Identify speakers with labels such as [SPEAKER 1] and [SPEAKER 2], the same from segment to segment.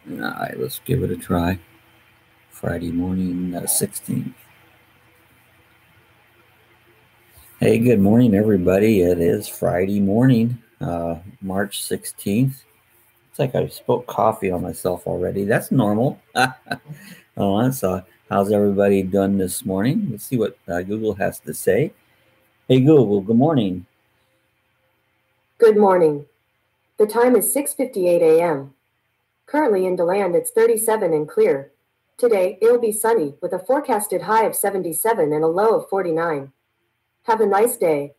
[SPEAKER 1] All right, let's give it a try. Friday morning, 16th. Hey, good morning, everybody. It is Friday morning, March 16th. It's like I spilled coffee on myself already. That's normal. So how's everybody done this morning? Let's see what Google has to say. Hey, Google, good morning.
[SPEAKER 2] Good morning. The time is 6:58 a.m. Currently in DeLand it's 37 and clear. Today it'll be sunny with a forecasted high of 77 and a low of 49. Have a nice day.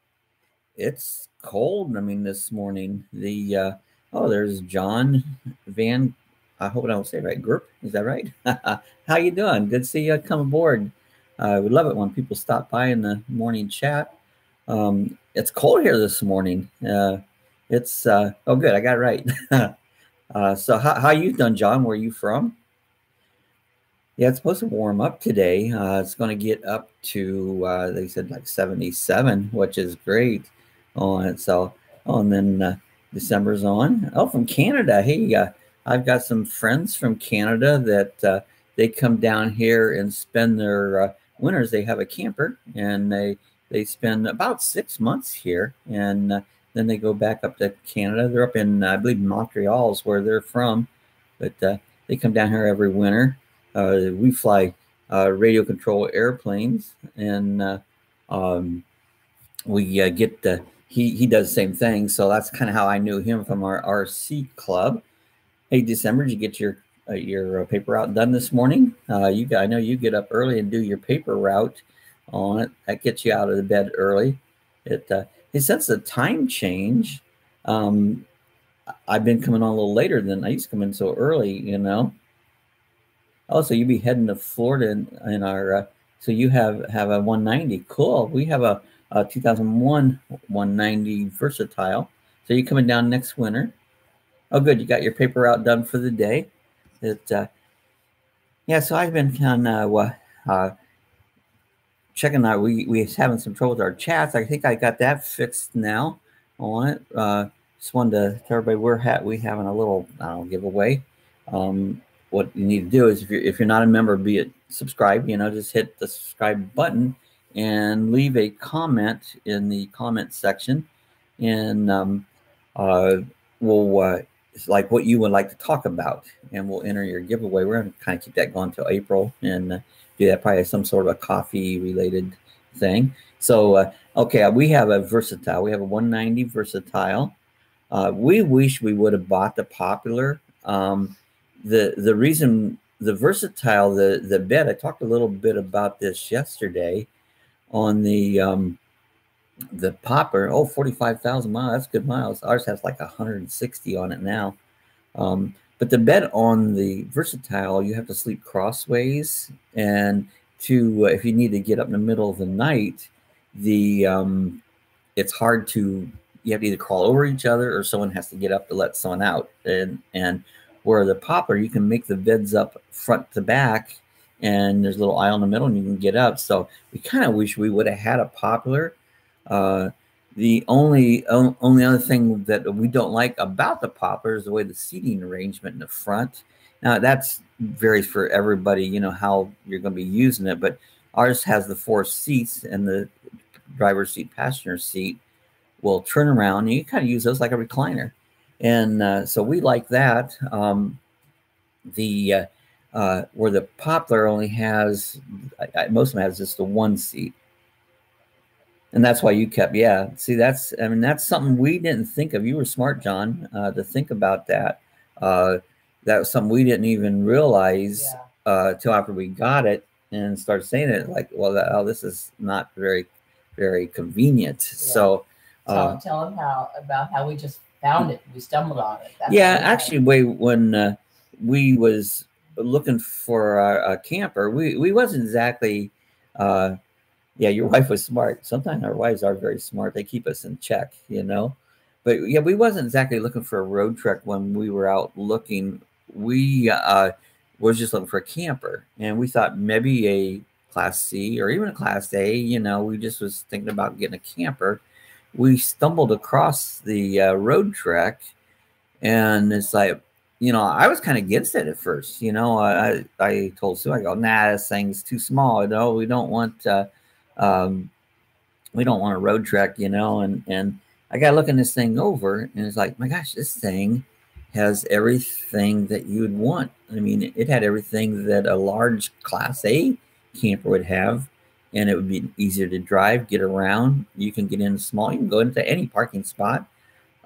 [SPEAKER 1] It's cold. I mean, this morning there's John Van. I hope I don't say it right. Group, is that right? How you doing? Good to see you come aboard. I would love it when people stop by in the morning chat. It's cold here this morning. It's oh good, I got it right. So how you done, John? Where are you from? Yeah, it's supposed to warm up today. It's going to get up to they said like 77, which is great. And then December's on. Oh, from Canada. Hey, I've got some friends from Canada that they come down here and spend their winters. They have a camper and they spend about 6 months here, and then they go back up to Canada. They're up in I believe Montreal's where they're from, but they come down here every winter. We fly radio control airplanes, and we get he does the same thing. So that's kind of how I knew him from our RC club. Hey, December, did you get your paper route done this morning? I know you get up early and do your paper route on it. That gets you out of the bed early. Since the time change, I've been coming on a little later than I used to come in so early, you know. Oh, so you be heading to Florida in our so you have a 190. Cool. We have a 2001 190 versatile. So you're coming down next winter. Oh, good. You got your paper route done for the day. Yeah. So I've been kind of checking out. We having some trouble with our chats. I think I got that fixed now on it. Just wanted to tell everybody we having a little giveaway. What you need to do is if you're not a member, be it subscribe, just hit the subscribe button and leave a comment in the comment section, and we'll like what you would like to talk about, and we'll enter your giveaway. We're going to kind of keep that going till April and do that probably some sort of a coffee related thing. So okay, we have a versatile. We have a 190 versatile. We wish we would have bought the popular. The reason the versatile, the bed, I talked a little bit about this yesterday on the popper. 45,000 miles. That's good miles. Ours has like 160 on it now. But the bed on the versatile, you have to sleep crossways, and if you need to get up in the middle of the night, it's hard to. You have to either crawl over each other or someone has to get up to let someone out, and where the poplar, you can make the beds up front to back, and there's a little aisle in the middle, and you can get up. So we kind of wish we would have had a poplar. The only other thing that we don't like about the poplar is the way the seating arrangement in the front. Now that's varies for everybody, how you're going to be using it. But ours has the 4 seats, and the driver's seat, passenger seat will turn around, and you kind of use those like a recliner. And so we like that. Where the poplar only has, most of them has just the 1 seat, and that's why you kept. Yeah, see, that's something we didn't think of. You were smart, John, to think about that. That was something we didn't even realize till after we got it and started saying it. Like, well, this is not very, very convenient. Yeah. So
[SPEAKER 3] tell them about how we just found it. We stumbled on it.
[SPEAKER 1] That's actually, when we was looking for a camper, we wasn't exactly. Your wife was smart. Sometimes our wives are very smart. They keep us in check, But yeah, we wasn't exactly looking for a Roadtrek when we were out looking. We was just looking for a camper, and we thought maybe a Class C or even a Class A. We just was thinking about getting a camper. We stumbled across the Roadtrek, and it's like, I was kind of against it at first. I told Sue, I go, nah, this thing's too small. No, um, we don't want a Roadtrek, and I got looking this thing over, and it's like, my gosh, this thing has everything that you would want. I mean, it had everything that a large Class A camper would have, and it would be easier to drive, get around. You can get in small, you can go into any parking spot,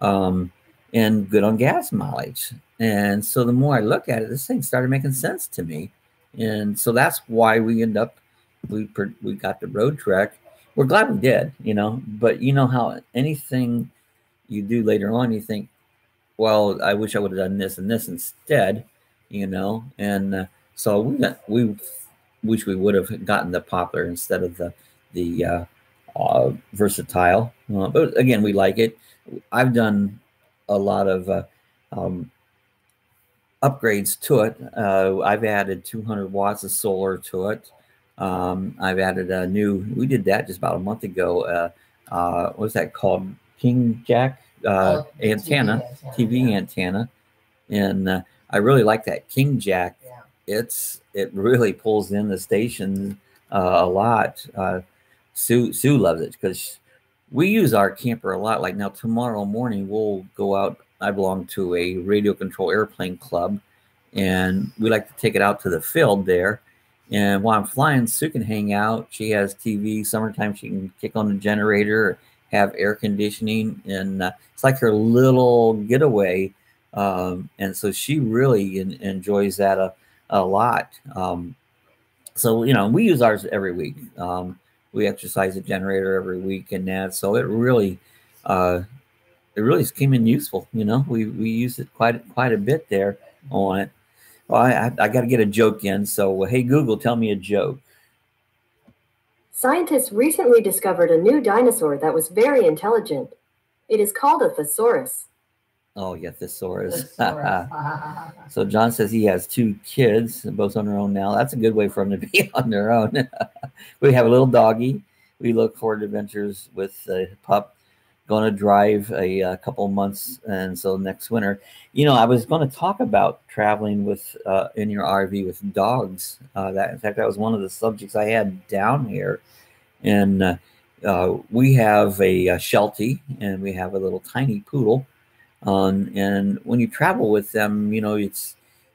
[SPEAKER 1] um, and good on gas mileage. And so the more I look at it, this thing started making sense to me, and so that's why we got the Roadtrek. We're glad we did, but you know how anything you do later on, you think, well, I wish I would have done this and this instead, and so we wish we would have gotten the Poplar instead of the Versatile. But again, we like it. I've done a lot of um, upgrades to it. I've added 200 watts of solar to it. I've added we did that just about a month ago. What's that called? King Jack antenna, TV antenna. And I really like that King Jack.
[SPEAKER 3] Yeah.
[SPEAKER 1] It really pulls in the station a lot. Sue loves it because we use our camper a lot. Like now, tomorrow morning we'll go out. I belong to a radio control airplane club, and we like to take it out to the field there. And while I'm flying, Sue can hang out. She has TV. Summertime, she can kick on the generator, have air conditioning, and it's like her little getaway. And so she really enjoys that a lot. So we use ours every week. We exercise the generator every week, and that. So it really came in useful. We use it quite a bit there on it. Well, I got to get a joke in. So, hey, Google, tell me a joke.
[SPEAKER 2] Scientists recently discovered a new dinosaur that was very intelligent. It is called a Thesaurus.
[SPEAKER 1] Oh, yeah, Thesaurus. So John says he has 2 kids, both on their own now. That's a good way for them to be on their own. We have a little doggy. We look forward to adventures with the pup. Going to drive a couple of months, and so next winter, I was going to talk about traveling with in your RV with dogs. In fact, that was one of the subjects I had down here, and we have a Sheltie, and we have a little tiny poodle. And when you travel with them,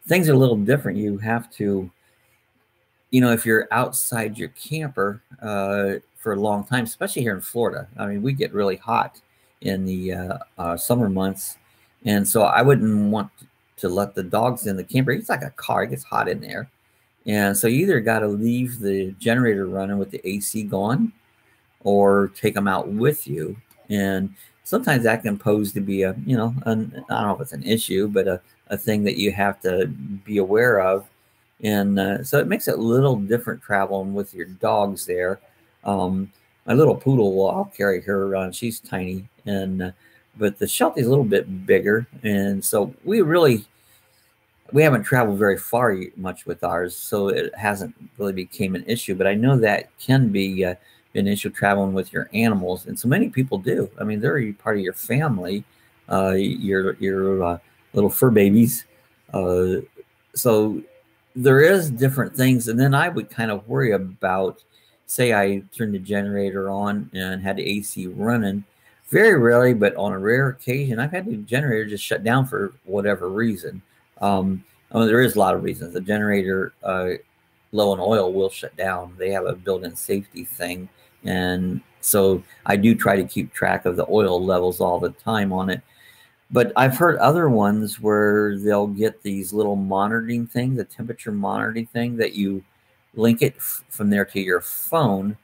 [SPEAKER 1] things are a little different. You have to, if you're outside your camper for a long time, especially here in Florida. I mean, we get really hot in the summer months, and so I wouldn't want to let the dogs in the camper. It's like a car; it gets hot in there, and so you either got to leave the generator running with the AC going, or take them out with you. And sometimes that can pose to be I don't know if it's an issue, but a thing that you have to be aware of. And so it makes it a little different traveling with your dogs there. My little poodle, well, I'll carry her around. She's tiny, but the Sheltie's a little bit bigger, and so we haven't traveled very far much with ours, so it hasn't really became an issue. But I know that can be an issue traveling with your animals, and so many people do. I mean, they're part of your family, your little fur babies. So there is different things, and then I would kind of worry about, say I turned the generator on and had the AC running. Very rarely, but on a rare occasion, I've had the generator just shut down for whatever reason. There is a lot of reasons. The generator low in oil will shut down. They have a built-in safety thing, and so I do try to keep track of the oil levels all the time on it. But I've heard other ones where they'll get these little monitoring things, the temperature monitoring thing that you link it from there to your phone.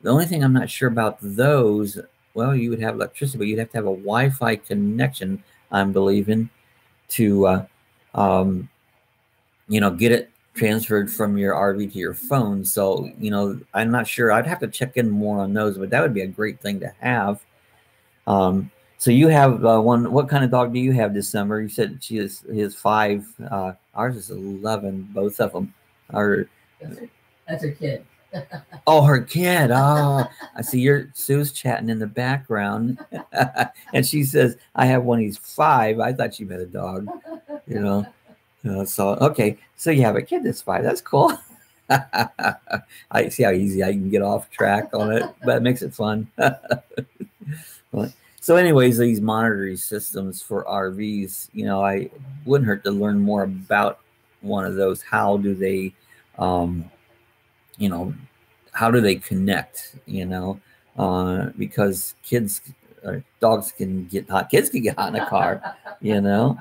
[SPEAKER 1] The only thing I'm not sure about those, well, you would have electricity, but you'd have to have a Wi-Fi connection, I'm believing, to get it transferred from your RV to your phone. So, I'm not sure. I'd have to check in more on those, but that would be a great thing to have. So you have one. What kind of dog do you have this summer? You said he has 5. Ours is 11. Both of them are.
[SPEAKER 3] That's her kid.
[SPEAKER 1] Oh, her kid. Oh, I see. Sue's chatting in the background, and she says, "I have one. He's 5." I thought she meant a dog. So okay, so you have a kid that's 5. That's cool. I see how easy I can get off track on it, but it makes it fun. But, so, anyways, these monitoring systems for RVs, I wouldn't hurt to learn more about one of those. How do they, um, you know, how do they connect? Because kids, or dogs can get hot. Kids can get hot in a car. You know.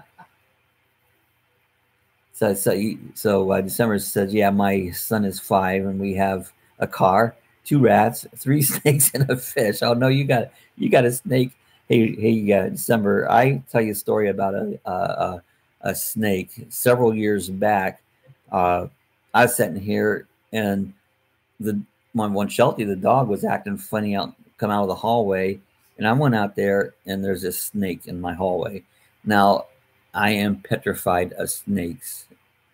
[SPEAKER 1] So December says, yeah, my son is 5, and we have a car, 2 rats, 3 snakes, and a fish. Oh no, you got a snake. Hey, December. I tell you a story about a snake several years back. I was sitting here, and the one Sheltie, the dog, was acting funny come out of the hallway, and I went out there, and there's a snake in my hallway. Now, I am petrified of snakes.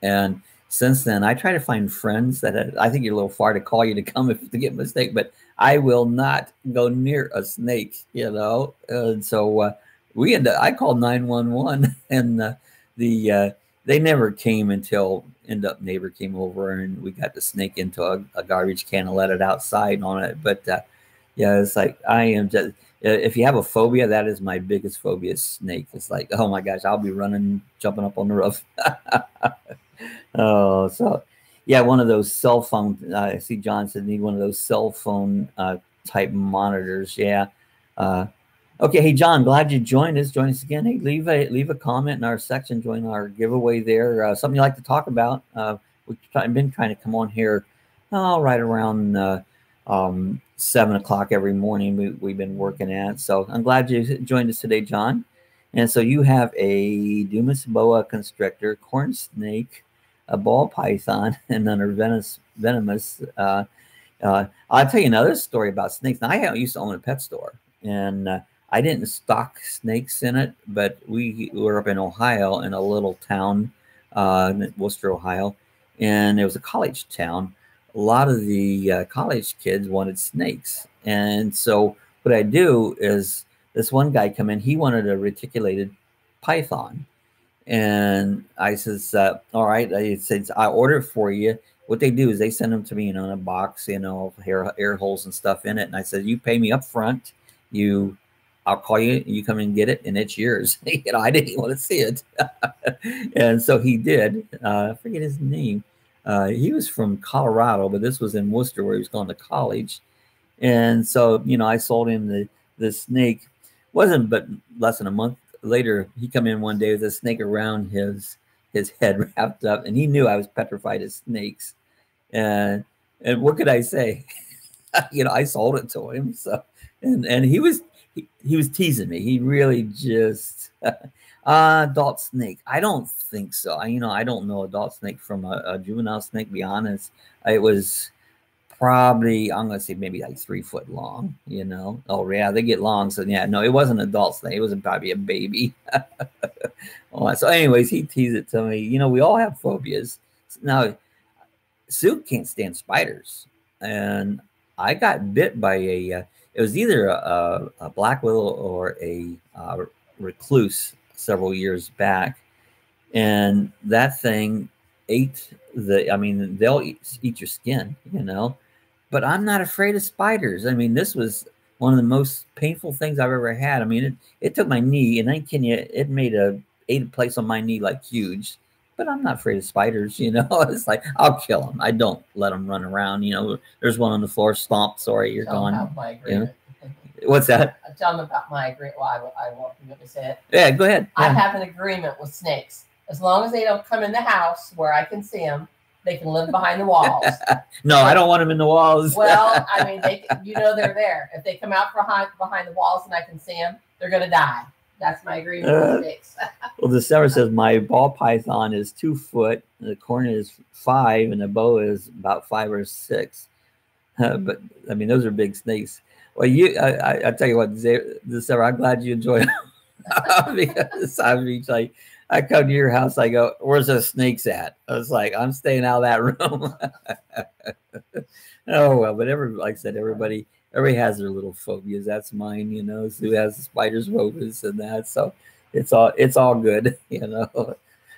[SPEAKER 1] And since then, I try to find friends I think you're a little far to call you to come to get a mistake, but I will not go near a snake, And so I called 911, and they never came until neighbor came over, and we got the snake into a garbage can and let it outside on it. But yeah, it's like I am just. If you have a phobia, that is my biggest phobia, snake. It's like, oh my gosh, I'll be running, jumping up on the roof. Oh, so yeah, one of those cell phone. I see John said need one of those cell phone type monitors. Yeah. Okay, hey John, glad you joined us. Join us again. Hey, leave a comment in our section. Join our giveaway there. Something you like to talk about. We've been trying to come on here, right around 7 o'clock every morning. We've been working at. So I'm glad you joined us today, John. And so you have a Dumas boa constrictor, corn snake, a ball python, and then a venomous. I'll tell you another story about snakes. Now, I used to own a pet store, and I didn't stock snakes in it, but we were up in Ohio in a little town, Worcester, Ohio, and it was a college town. A lot of the college kids wanted snakes. And so what I do is this one guy come in, he wanted a reticulated python. And I says, all right, I said, I order it for you. What they do is they send them to me in a box, air holes and stuff in it. And I said, you pay me up front. I'll call you, you come and get it, and it's yours. I didn't even want to see it. And so he did. I forget his name. He was from Colorado, but this was in Worcester where he was going to college. And so, I sold him the snake. Wasn't but less than a month later, he come in one day with a snake around his head wrapped up, and he knew I was petrified of snakes. And what could I say? I sold it to him. So, and he was teasing me. He really just adult snake. I don't think so. I don't know adult snake from a juvenile snake. Be honest, it was probably, I'm gonna say maybe like 3 foot long. Oh yeah, they get long. So yeah, no, it wasn't an adult snake. It was probably a baby. So, anyways, he teased it to me. We all have phobias. Now, Sue can't stand spiders, and I got bit by it was either a black widow or a recluse several years back, and that thing ate they'll eat your skin, but I'm not afraid of spiders. This was one of the most painful things I've ever had. It took my knee, and I can it made ate a place on my knee like huge. But I'm not afraid of spiders, It's like, I'll kill them. I don't let them run around. There's one on the floor, stomp. Sorry, you're gone. What's that?
[SPEAKER 3] Tell them about my agreement. Well, I won't be able to say it.
[SPEAKER 1] Yeah, go ahead.
[SPEAKER 3] I have an agreement with snakes. As long as they don't come in the house where I can see them, they can live behind the walls.
[SPEAKER 1] No, I don't want them in the walls.
[SPEAKER 3] Well, they're there. If they come out behind the walls and I can see them, they're going to die. That's my agreement with snakes.
[SPEAKER 1] Well, the December says my ball python is 2 foot, the corn is 5, and the boa is about 5 or 6. But those are big snakes. Well, I tell you what, December, I'm glad you enjoyed it. Because I come to your house, I go, where's the snakes at? I was like, I'm staying out of that room. Oh well, but like I said, everybody has their little phobias. That's mine, Sue has the spiders, phobias, and that. So it's all good,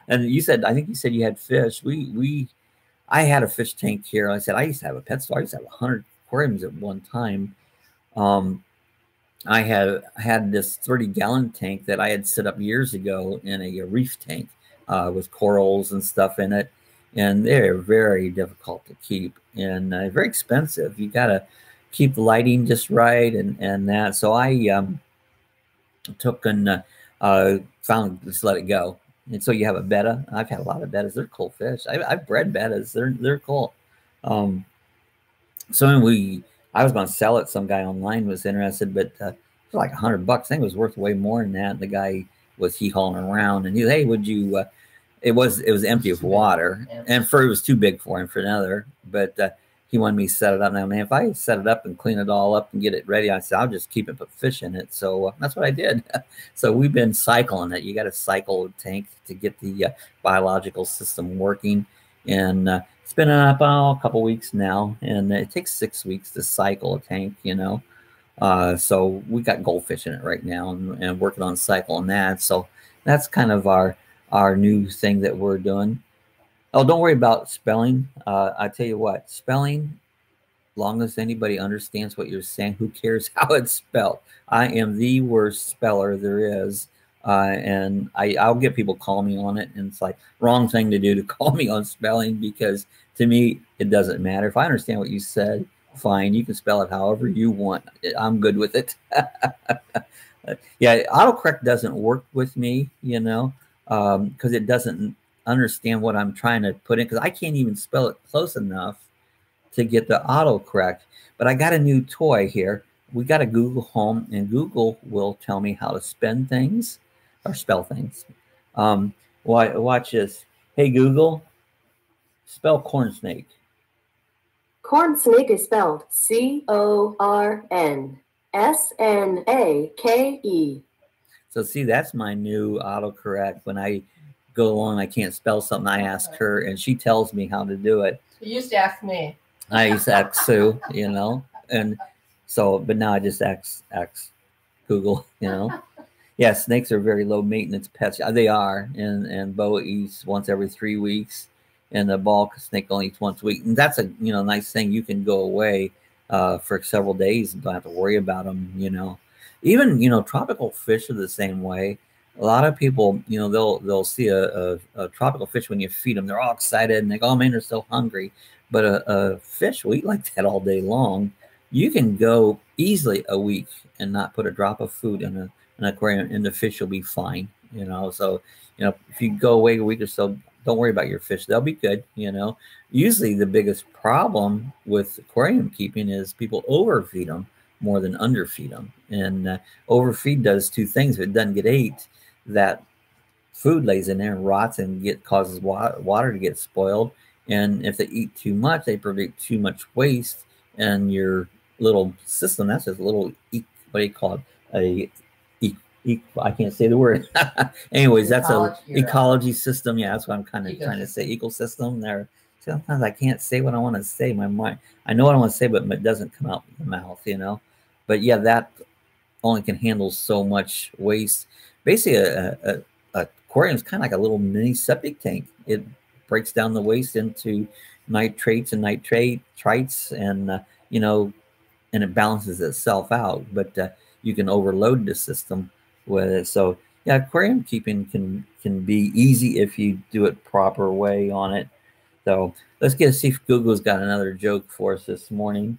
[SPEAKER 1] And you said, I think you said you had fish. I had a fish tank here. I said I used to have a pet store. I used to have 100 aquariums at one time. I had this 30-gallon tank that I had set up years ago in a reef tank with corals and stuff in it, and they're very difficult to keep and very expensive. You got to keep the lighting just right and that. So I took and found just let it go. And so you have a betta. I've had a lot of bettas. They're cool fish. I've bred bettas. They're cool. So I was going to sell it. Some guy online was interested, but for like $100, I think it was worth way more than that. And the guy was hauling around, and he, hey, would you? It was empty of water, and it was too big for him for another. But he wanted me to set it up. Now, man, if I set it up and clean it all up and get it ready, I said I'll just keep it, put fish in it. So that's what I did. So we've been cycling it. You got to cycle a tank to get the biological system working, and it's been up a couple weeks now, and it takes 6 weeks to cycle a tank, so we got goldfish in it right now and working on cycling that. So that's kind of our new thing that we're doing. Oh, don't worry about spelling. I tell you what, spelling, long as anybody understands what you're saying, who cares how it's spelled? I am the worst speller there is. And I'll get people call me on it, and it's like wrong thing to do to call me on spelling, because to me it doesn't matter. If I understand what you said, fine, you can spell it however you want. I'm good with it. Yeah, autocorrect doesn't work with me, because it doesn't understand what I'm trying to put in, because I can't even spell it close enough to get the autocorrect. But I got a new toy here. We got a Google Home, and Google will tell me how to spend things or spell things. Watch this. Hey, Google, spell corn snake.
[SPEAKER 2] Corn snake is spelled CORNSNAKE.
[SPEAKER 1] So see, that's my new autocorrect. When I go along, I can't spell something, I ask her, and she tells me how to do it.
[SPEAKER 3] You used to ask me.
[SPEAKER 1] I used to ask Sue, and so, but now I just ask Google, Yeah, snakes are very low maintenance pets. They are, and Bo eats once every 3 weeks, and the ball snake only eats once a week. And that's a nice thing. You can go away for several days and don't have to worry about them. Even tropical fish are the same way. A lot of people, they'll see a tropical fish when you feed them. They're all excited and they go, oh man, they're so hungry. But a fish will eat like that all day long. You can go easily a week and not put a drop of food in an aquarium, and the fish will be fine. So if you go away a week or so, don't worry about your fish. They'll be good. Usually the biggest problem with aquarium keeping is people overfeed them more than underfeed them. And overfeed does two things. If it doesn't get ate, that food lays in there and rots and causes water to get spoiled. And if they eat too much, they produce too much waste, and your little system, that's just a little, what do you call it? I can't say the word. Anyways, that's an ecology system. Yeah, that's what I'm kind of trying to say. Ecosystem there. Sometimes I can't say what I want to say. My mind, I know what I want to say, but it doesn't come out of the mouth, But yeah, that only can handle so much waste. Basically, a aquarium is kind of like a little mini septic tank. It breaks down the waste into nitrates and nitrites, and and it balances itself out. But you can overload the system with it. So yeah, aquarium keeping can be easy if you do it proper way on it. So let's see if Google's got another joke for us this morning.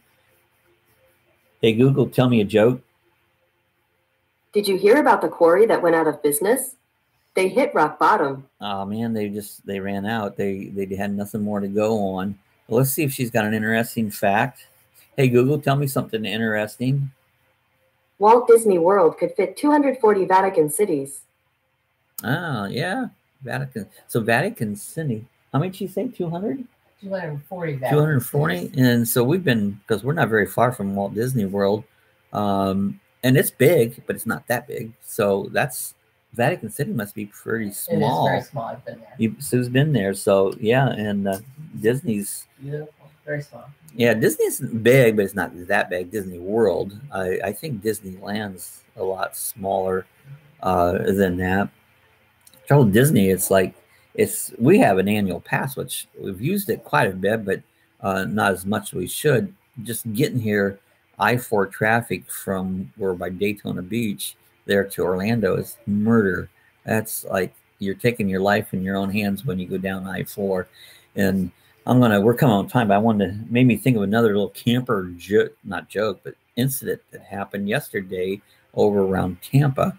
[SPEAKER 1] Hey Google, tell me a joke.
[SPEAKER 2] Did you hear about the quarry that went out of business? They hit rock bottom.
[SPEAKER 1] Oh man, they ran out. They had nothing more to go on. Well, let's see if she's got an interesting fact. Hey Google, tell me something interesting.
[SPEAKER 2] Walt Disney World could fit 240 Vatican cities.
[SPEAKER 1] Oh yeah, Vatican. So Vatican City. How many did you say? 200?
[SPEAKER 3] 240.
[SPEAKER 1] 240. And so because we're not very far from Walt Disney World, and it's big, but it's not that big. So Vatican City must be pretty small.
[SPEAKER 3] It is very small. I've been there.
[SPEAKER 1] Sue's been there. So yeah, and Disney's
[SPEAKER 3] beautiful, very small.
[SPEAKER 1] Yeah, Disney's big, but it's not that big. Disney World. I think Disneyland's a lot smaller than that. Trouble with Disney, it's like we have an annual pass, which we've used it quite a bit, but not as much as we should. Just getting here, I-4 traffic from we're by Daytona Beach there to Orlando is murder. That's like you're taking your life in your own hands when you go down I-4. And we're coming on time, but I wanted to made me think of another little camper not joke, but incident that happened yesterday over around Tampa.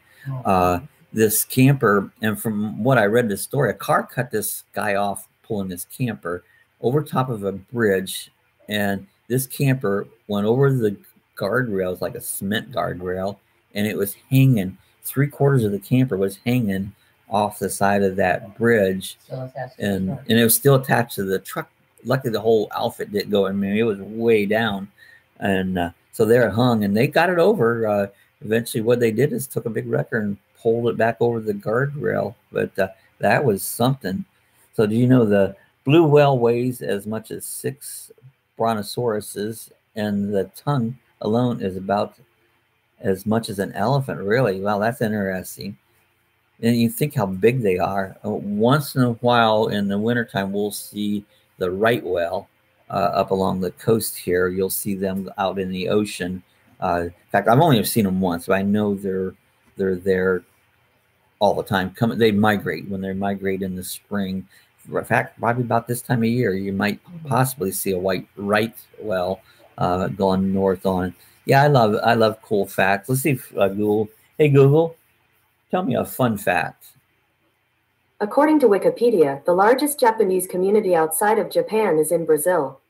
[SPEAKER 1] This camper, and from what I read the story, a car cut this guy off pulling this camper over top of a bridge, and this camper went over the guardrails, like a cement guardrail, and it was hanging. 3/4 of the camper was hanging off the side of that bridge, and it was still attached to the truck. Luckily, the whole outfit didn't go. I mean, it was way down, and so there it hung, and they got it over. Eventually, what they did is took a big wrecker and pulled it back over the guardrail. But that was something. So, do you know the blue whale weighs as much as 6 brontosauruses, and the tongue alone is about as much as an elephant? Really? Wow, that's interesting. And you think how big they are. Once in a while in the wintertime, we'll see the right whale up along the coast here. You'll see them out in the ocean. In fact, I've only seen them once, but I know they're there all the time. They migrate when they migrate in the spring. In fact, probably about this time of year, you might possibly see a white right whale going north on. Yeah, I love cool facts. Let's see if Google. Hey Google, tell me a fun fact.
[SPEAKER 2] According to Wikipedia, the largest Japanese community outside of Japan is in Brazil.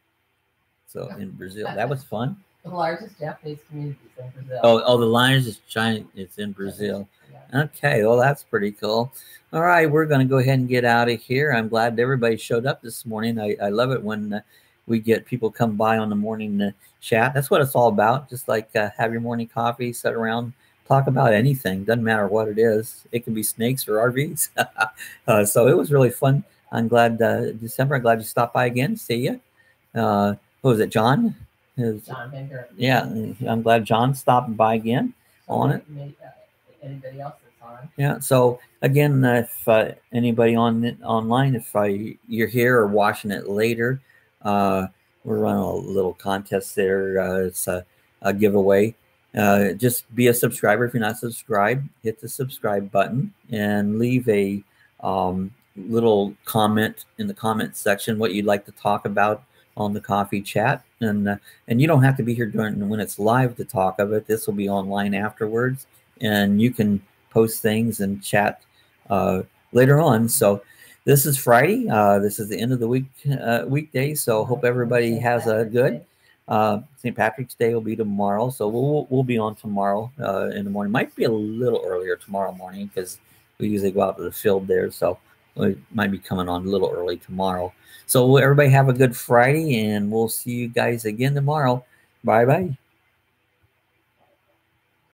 [SPEAKER 1] So in Brazil, that was fun.
[SPEAKER 3] The largest Japanese community is in Brazil.
[SPEAKER 1] Oh, the largest China. It's in Brazil. Yeah. Okay, well that's pretty cool. All right, we're going to go ahead and get out of here. I'm glad everybody showed up this morning. I love it when we get people come by on the morning chat. That's what it's all about. Just like have your morning coffee, sit around, talk about anything. Doesn't matter what it is. It can be snakes or RVs. So it was really fun. I'm glad December. I'm glad you stopped by again. See you. What was it, John?
[SPEAKER 3] John Bender.
[SPEAKER 1] Yeah, I'm glad John stopped by again on it.
[SPEAKER 3] Anybody else that's on?
[SPEAKER 1] Yeah. So again, if anybody online, if you're here or watching it later, we're running a little contest there. It's a giveaway. Just be a subscriber. If you're not subscribed, hit the subscribe button and leave a little comment in the comment section what you'd like to talk about on the coffee chat. And you don't have to be here when it's live to talk of it. This will be online afterwards, and you can post things and chat later on. So this is Friday. This is the end of the weekday. So hope everybody has a good. St. Patrick's Day will be tomorrow, so we'll be on tomorrow in the morning. Might be a little earlier tomorrow morning because we usually go out to the field there, so we might be coming on a little early tomorrow. So everybody have a good Friday, and we'll see you guys again tomorrow. Bye bye.